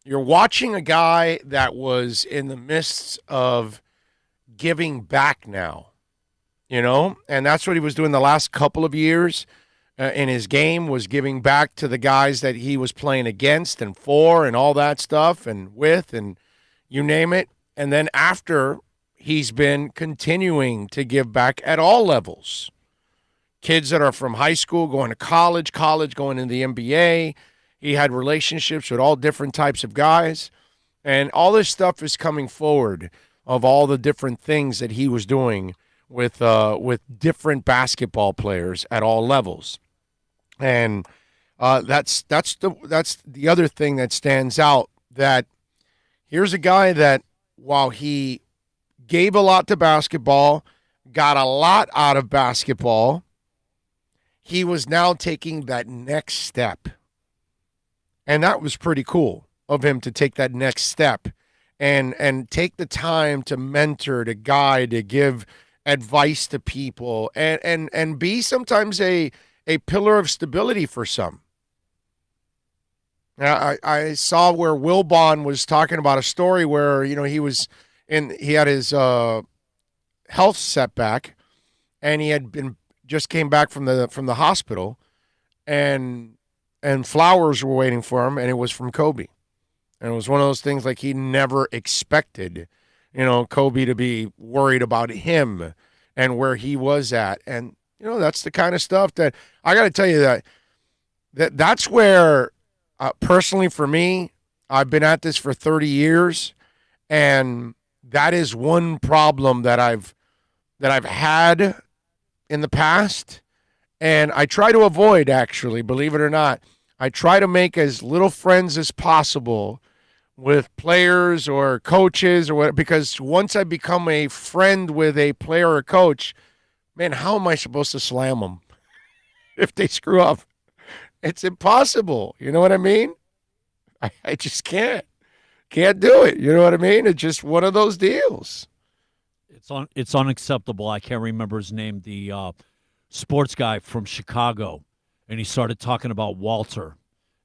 you're watching a guy that was in the midst of giving back now, and that's what he was doing the last couple of years in his game was giving back to the guys that he was playing against and for and all that stuff and with and you name it. And then after, he's been continuing to give back at all levels. Kids that are from high school going to college, college going into the NBA. He had relationships with all different types of guys. And all this stuff is coming forward of all the different things that he was doing with different basketball players at all levels. And that's the other thing that stands out. That here's a guy that while he gave a lot to basketball, got a lot out of basketball, he was now taking that next step. And that was pretty cool of him to take that next step and take the time to mentor, to guide, to give advice to people and be sometimes a pillar of stability for some. Now, I saw where Wilbon was talking about a story where, he had his health setback and he had been just came back from the hospital and flowers were waiting for him and it was from Kobe. And it was one of those things like he never expected, Kobe to be worried about him and where he was at. And, that's the kind of stuff that I got to tell you that's where, personally for me, I've been at this for 30 years. And that is one problem that I've had in the past. And I try to avoid, actually, believe it or not. I try to make as little friends as possible with players or coaches or whatever, because once I become a friend with a player or coach, man, how am I supposed to slam them if they screw up? It's impossible. You know what I mean? I just can't do it. You know what I mean? It's just one of those deals. It's unacceptable. I can't remember his name. The sports guy from Chicago, and he started talking about Walter.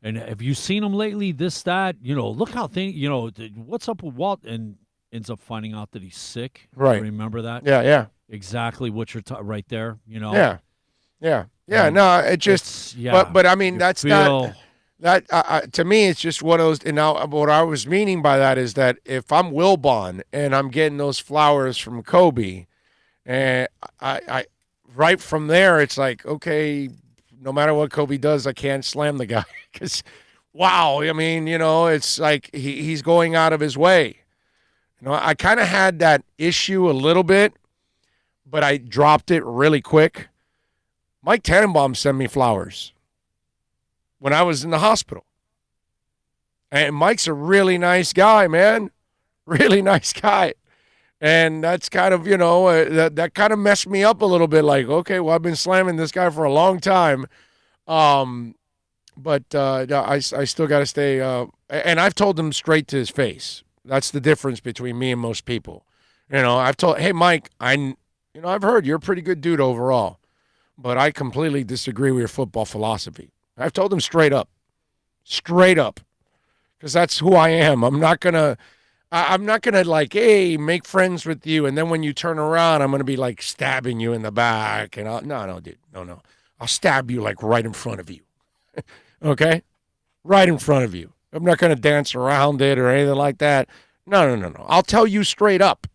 And have you seen him lately? This, that, look how what's up with Walt? And ends up finding out that he's sick. Right. Remember that? Yeah. Exactly what you're right there. Yeah. No, it just. But I mean, that's not that. To me, it's just one of those. And now, what I was meaning by that is that if I'm Wilbon and I'm getting those flowers from Kobe, and I right from there, it's like, okay, no matter what Kobe does, I can't slam the guy because, wow, I mean, it's like he's going out of his way. I kind of had that issue a little bit, but I dropped it really quick. Mike Tannenbaum sent me flowers when I was in the hospital. And Mike's a really nice guy, man. Really nice guy. And that's kind of, that kind of messed me up a little bit. Like, okay, well, I've been slamming this guy for a long time. But I still got to stay. And I've told him straight to his face. That's the difference between me and most people. I've told, hey, Mike, I've heard you're a pretty good dude overall, but I completely disagree with your football philosophy. I've told him straight up, because that's who I am. I'm not gonna like, hey, make friends with you, and then when you turn around, I'm gonna be like stabbing you in the back, and no, dude, no, I'll stab you like right in front of you, okay, right in front of you. I'm not gonna dance around it or anything like that. No. I'll tell you straight up.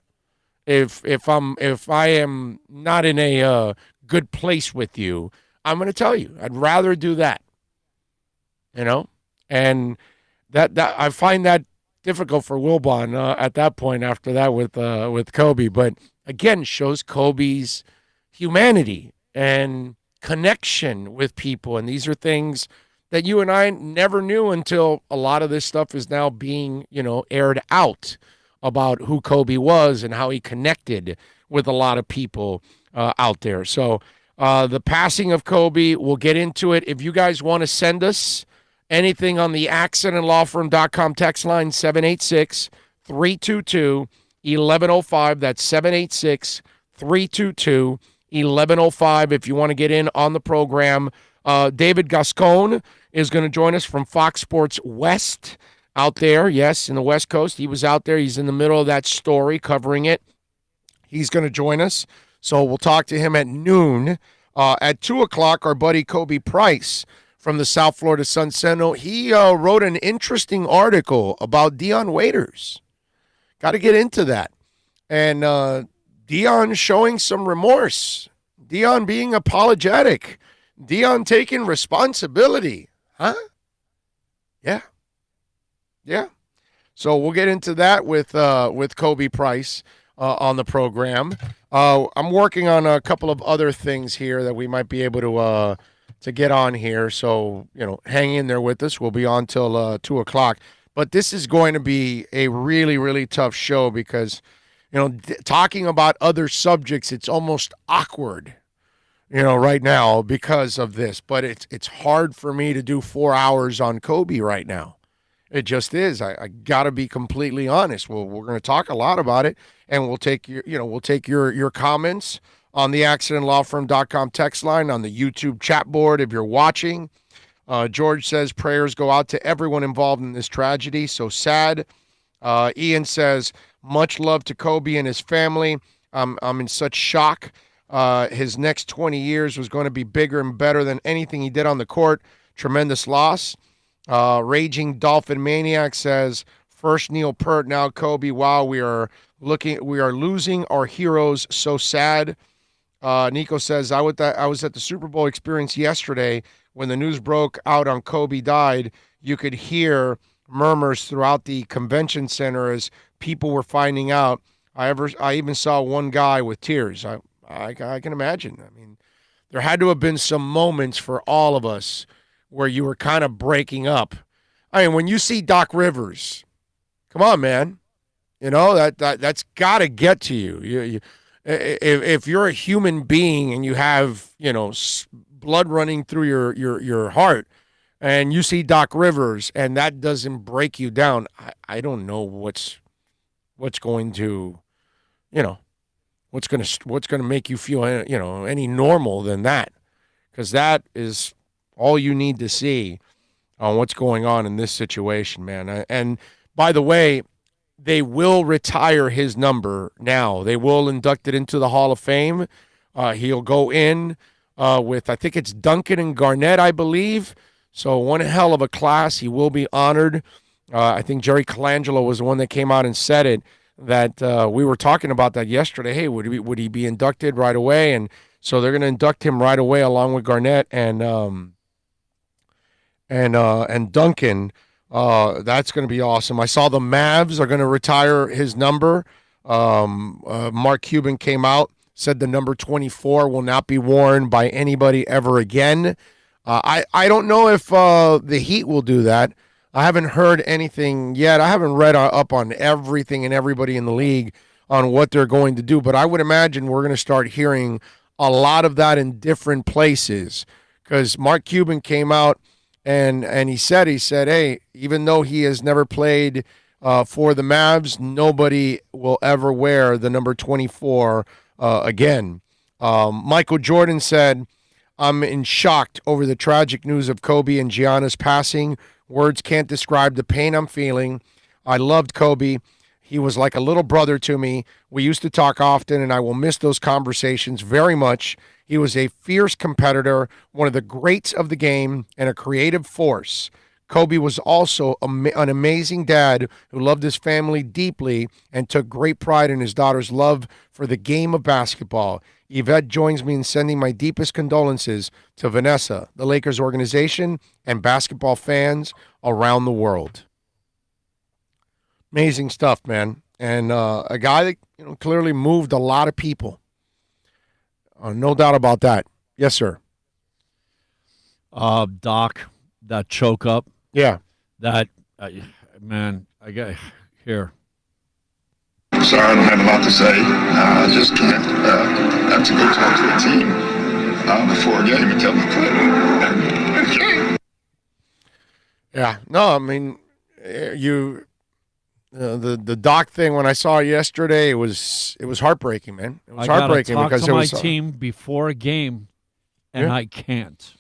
If I am not in a good place with you, I'm going to tell you. I'd rather do that. And that I find that difficult for Wilbon at that point. After that, with Kobe, but again, shows Kobe's humanity and connection with people, and these are things that you and I never knew until a lot of this stuff is now being aired out about who Kobe was and how he connected with a lot of people out there. So the passing of Kobe, we'll get into it. If you guys want to send us anything on the accidentlawfirm.com text line, 786-322-1105. That's 786-322-1105 if you want to get in on the program. David Gascon is going to join us from Fox Sports West out there, yes, in the West Coast. He was out there. He's in the middle of that story covering it. He's going to join us. So we'll talk to him at noon. At 2 o'clock, our buddy Kobe Price from the South Florida Sun Sentinel, he wrote an interesting article about Dion Waiters. Got to get into that. And Dion showing some remorse. Dion being apologetic. Dion taking responsibility. Huh? Yeah. Yeah. So we'll get into that with Kobe Price on the program. I'm working on a couple of other things here that we might be able to get on here. So hang in there with us. We'll be on till 2 o'clock. But this is going to be a really, really tough show because talking about other subjects, it's almost awkward. Right now because of this, but it's hard for me to do 4 hours on Kobe right now. It just is. I got to be completely honest. Well, we're going to talk a lot about it, and we'll take your comments on the accidentlawfirm.com text line, on the YouTube chat board if you're watching. George says prayers go out to everyone involved in this tragedy. So sad. Ian says much love to Kobe and his family. I'm in such shock. His next 20 years was going to be bigger and better than anything he did on the court. Tremendous loss. Raging Dolphin Maniac says, first Neil Peart, now Kobe. Wow, we are losing our heroes. So sad. Nico says, I was at the Super Bowl experience yesterday when the news broke out on Kobe died. You could hear murmurs throughout the convention center as people were finding out. I even saw one guy with tears. I can imagine. I mean, there had to have been some moments for all of us where you were kind of breaking up. I mean, when you see Doc Rivers, come on, man. That's got to get to you. If you're a human being and you have, blood running through your heart, and you see Doc Rivers and that doesn't break you down, I don't know what's going to, what's going to make you feel, any normal than that, because that is all you need to see on what's going on in this situation, man. And by the way, they will retire his number now. They will induct it into the Hall of Fame. He'll go in with, I think it's Duncan and Garnett, I believe. So one hell of a class. He will be honored. I think Jerry Colangelo was the one that came out and said it, that we were talking about that yesterday. Hey, would he be inducted right away? And so they're going to induct him right away along with Garnett and Duncan. That's going to be awesome. I saw the Mavs are going to retire his number. Mark Cuban came out, said the number 24 will not be worn by anybody ever again. I don't know if the Heat will do that. I haven't heard anything yet. I haven't read up on everything and everybody in the league on what they're going to do, but I would imagine we're going to start hearing a lot of that in different places, because Mark Cuban came out and he said, hey, even though he has never played for the Mavs, nobody will ever wear the number 24 again. Michael Jordan said, I'm in shock over the tragic news of Kobe and Gianna's passing. Words can't describe the pain I'm feeling. I loved Kobe. He was like a little brother to me. We used to talk often, and I will miss those conversations very much. He was a fierce competitor, one of the greats of the game, and a creative force. Kobe was also an amazing dad who loved his family deeply and took great pride in his daughter's love for the game of basketball. Yvette joins me in sending my deepest condolences to Vanessa, the Lakers organization, and basketball fans around the world. Amazing stuff, man. And a guy that clearly moved a lot of people. No doubt about that. Yes, sir. Doc, that choke up. Yeah. That, man, I got here. Sorry, I don't have a lot to say. I just can't have to go talk to a team before a game and tell them to quit. Yeah. No, I mean, the Doc thing, when I saw it yesterday, it was heartbreaking, man. It was heartbreaking talk because to it was my team before a game, and I can't.